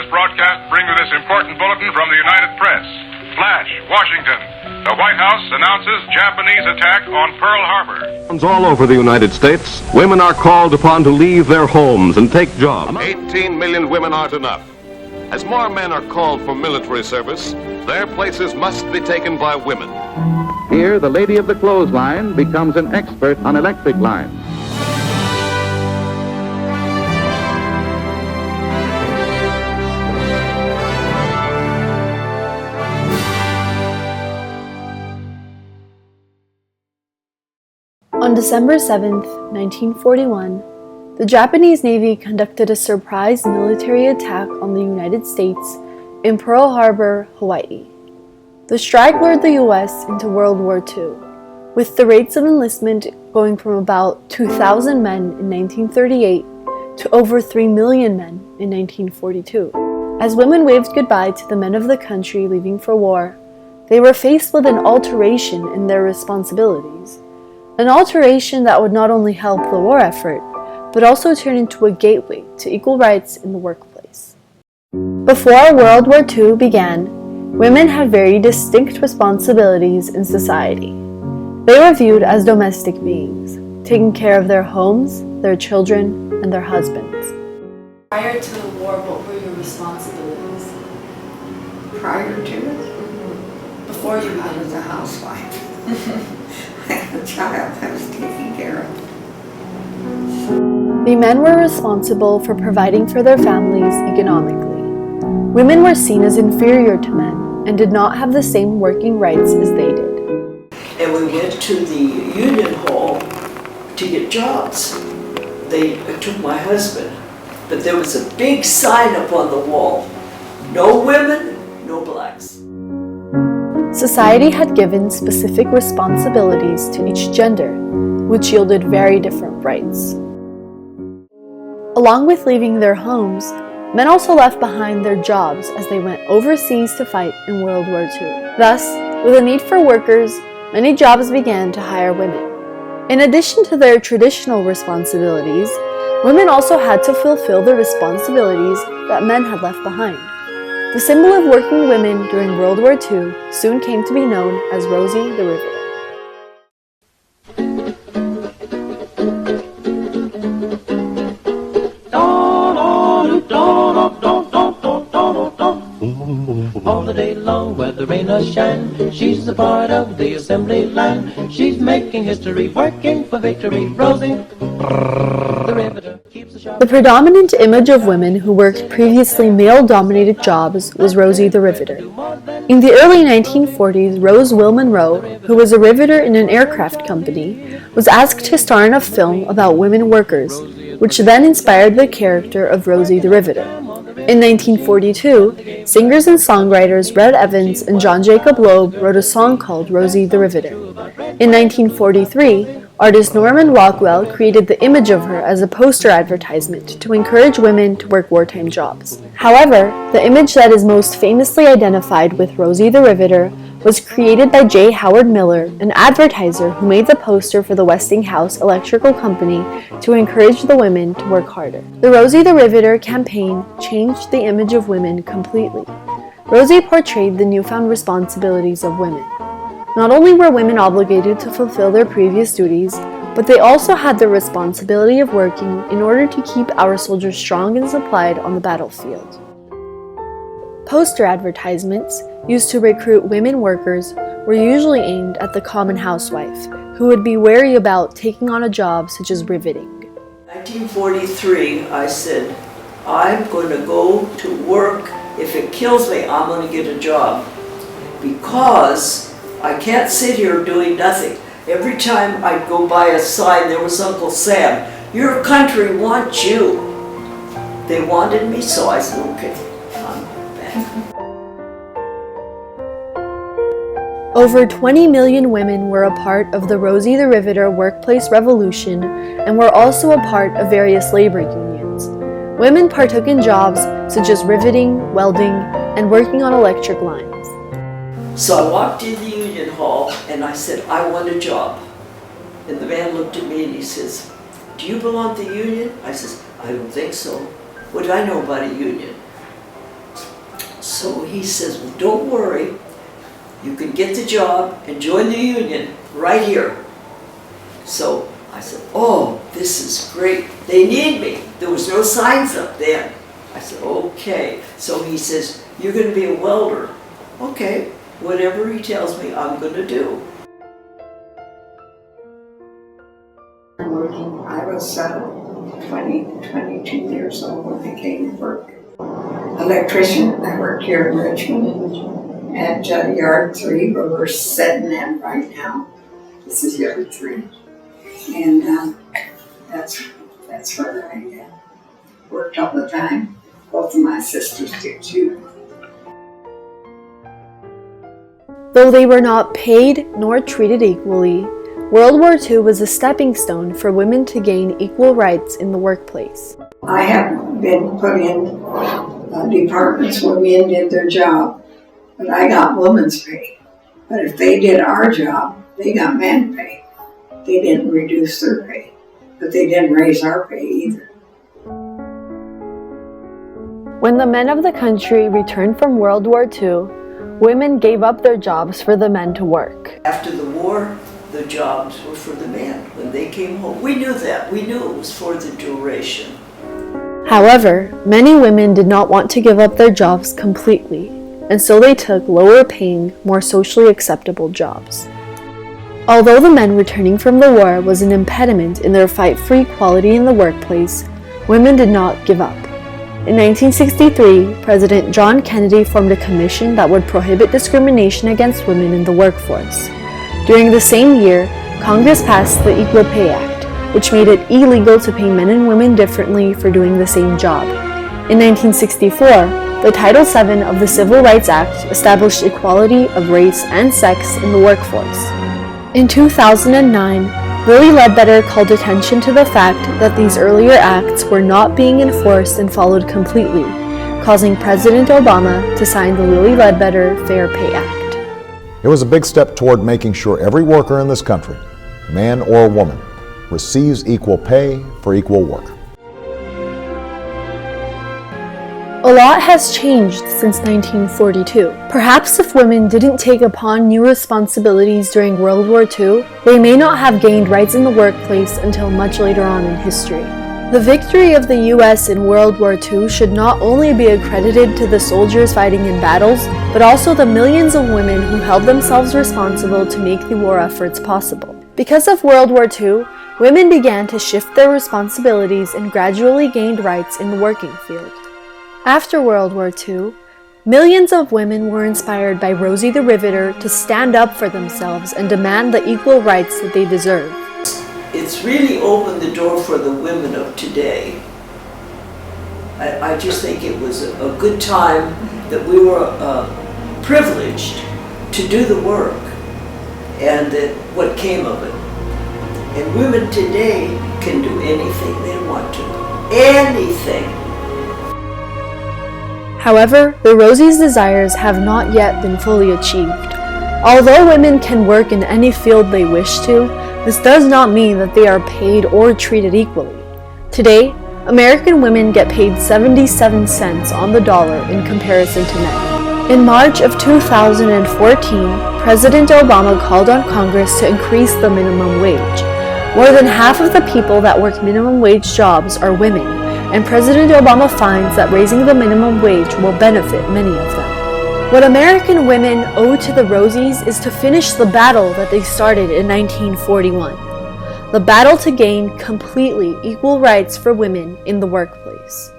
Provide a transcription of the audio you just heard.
this broadcast bring you this important bulletin from the United Press. Flash, Washington. The White House announces Japanese attack on Pearl Harbor. All over the United States, women are called upon to leave their homes and take jobs. 18 million women aren't enough. As more men are called for military service, their places must be taken by women. Here, the lady of the clothesline becomes an expert on electric lines. On December 7, 1941, the Japanese Navy conducted a surprise military attack on the United States in Pearl Harbor, Hawaii. The strike lured the U.S. into World War II, with the rates of enlistment going from about 2,000 men in 1938 to over 3 million men in 1942. As women waved goodbye to the men of the country leaving for war, they were faced with an alteration in their responsibilities. An alteration that would not only help the war effort, but also turn into a gateway to equal rights in the workplace. Before World War II began, women had very distinct responsibilities in society. They were viewed as domestic beings, taking care of their homes, their children, and their husbands. Prior to the war, what were your responsibilities? Prior to it? Before you I was a housewife. I had a child I was taking care of. The men were responsible for providing for their families economically. Women were seen as inferior to men and did not have the same working rights as they did. And we went to the union hall to get jobs. They took my husband, but there was a big sign up on the wall: no women, no blacks. Society had given specific responsibilities to each gender, which yielded very different rights. Along with leaving their homes, men also left behind their jobs as they went overseas to fight in World War II. Thus, with a need for workers, many jobs began to hire women. In addition to their traditional responsibilities, women also had to fulfill the responsibilities that men had left behind. The symbol of working women during World War II soon came to be known as Rosie the Riveter. All the day long, whether rain or shine, she's a part of the assembly line. She's making history, working for victory. Rosie, the riveter, keeps the shop. The predominant image of women who worked previously male-dominated jobs was Rosie the Riveter. In the early 1940s, Rose Will Monroe, who was a riveter in an aircraft company, was asked to star in a film about women workers, which then inspired the character of Rosie the Riveter. In 1942, singers and songwriters Red Evans and John Jacob Loeb wrote a song called Rosie the Riveter. In 1943, artist Norman Rockwell created the image of her as a poster advertisement to encourage women to work wartime jobs. However, the image that is most famously identified with Rosie the Riveter was created by J. Howard Miller, an advertiser who made the poster for the Westinghouse Electrical Company to encourage the women to work harder. The Rosie the Riveter campaign changed the image of women completely. Rosie portrayed the newfound responsibilities of women. Not only were women obligated to fulfill their previous duties, but they also had the responsibility of working in order to keep our soldiers strong and supplied on the battlefield. Poster advertisements, used to recruit women workers, were usually aimed at the common housewife, who would be wary about taking on a job such as riveting. In 1943, I said, I'm going to go to work. If it kills me, I'm going to get a job, because I can't sit here doing nothing. Every time I'd go by a sign, there was Uncle Sam. Your country wants you. They wanted me, so I said, okay, I'm back. Over 20 million women were a part of the Rosie the Riveter workplace revolution and were also a part of various labor unions. Women partook in jobs such as riveting, welding, and working on electric lines. So I walked in the union hall and I said, I want a job. And the man looked at me and he says, do you belong to the union? I says, I don't think so. What do I know about a union? So he says, well, don't worry, you can get the job and join the union right here. So I said, oh, this is great. They need me. There was no signs up then. I said, okay. So he says, you're going to be a welder. Okay, whatever he tells me, I'm going to do. I'm working. I was 22 years old when I came to work. Electrician. I worked here in Richmond at Yard 3, where we're sitting in right now. This is Yard 3. And that's where I worked all the time. Both of my sisters did too. Though they were not paid nor treated equally, World War II was a stepping stone for women to gain equal rights in the workplace. I have been put in departments where men did their job, but I got women's pay. But if they did our job, they got man pay. They didn't reduce their pay, but they didn't raise our pay either. When the men of the country returned from World War II, women gave up their jobs for the men to work. After the war, the jobs were for the men. When they came home, we knew that. We knew it was for the duration. However, many women did not want to give up their jobs completely, and so they took lower-paying, more socially acceptable jobs. Although the men returning from the war was an impediment in their fight for equality in the workplace, women did not give up. In 1963, President John Kennedy formed a commission that would prohibit discrimination against women in the workforce. During the same year, Congress passed the Equal Pay Act, which made it illegal to pay men and women differently for doing the same job. In 1964, the Title VII of the Civil Rights Act established equality of race and sex in the workforce. In 2009, Lilly Ledbetter called attention to the fact that these earlier acts were not being enforced and followed completely, causing President Obama to sign the Lilly Ledbetter Fair Pay Act. It was a big step toward making sure every worker in this country, man or woman, receives equal pay for equal work. A lot has changed since 1942. Perhaps if women didn't take upon new responsibilities during World War II, they may not have gained rights in the workplace until much later on in history. The victory of the U.S. in World War II should not only be accredited to the soldiers fighting in battles, but also the millions of women who held themselves responsible to make the war efforts possible. Because of World War II, women began to shift their responsibilities and gradually gained rights in the working field. After World War II, millions of women were inspired by Rosie the Riveter to stand up for themselves and demand the equal rights that they deserve. It's really opened the door for the women of today. I just think it was a good time that we were privileged to do the work and that what came of it. And women today can do anything they want to. Anything. However, the Rosies' desires have not yet been fully achieved. Although women can work in any field they wish to, this does not mean that they are paid or treated equally. Today, American women get paid 77 cents on the dollar in comparison to men. In March of 2014, President Obama called on Congress to increase the minimum wage. More than half of the people that work minimum wage jobs are women, and President Obama finds that raising the minimum wage will benefit many of them. What American women owe to the Rosies is to finish the battle that they started in 1941. The battle to gain completely equal rights for women in the workplace.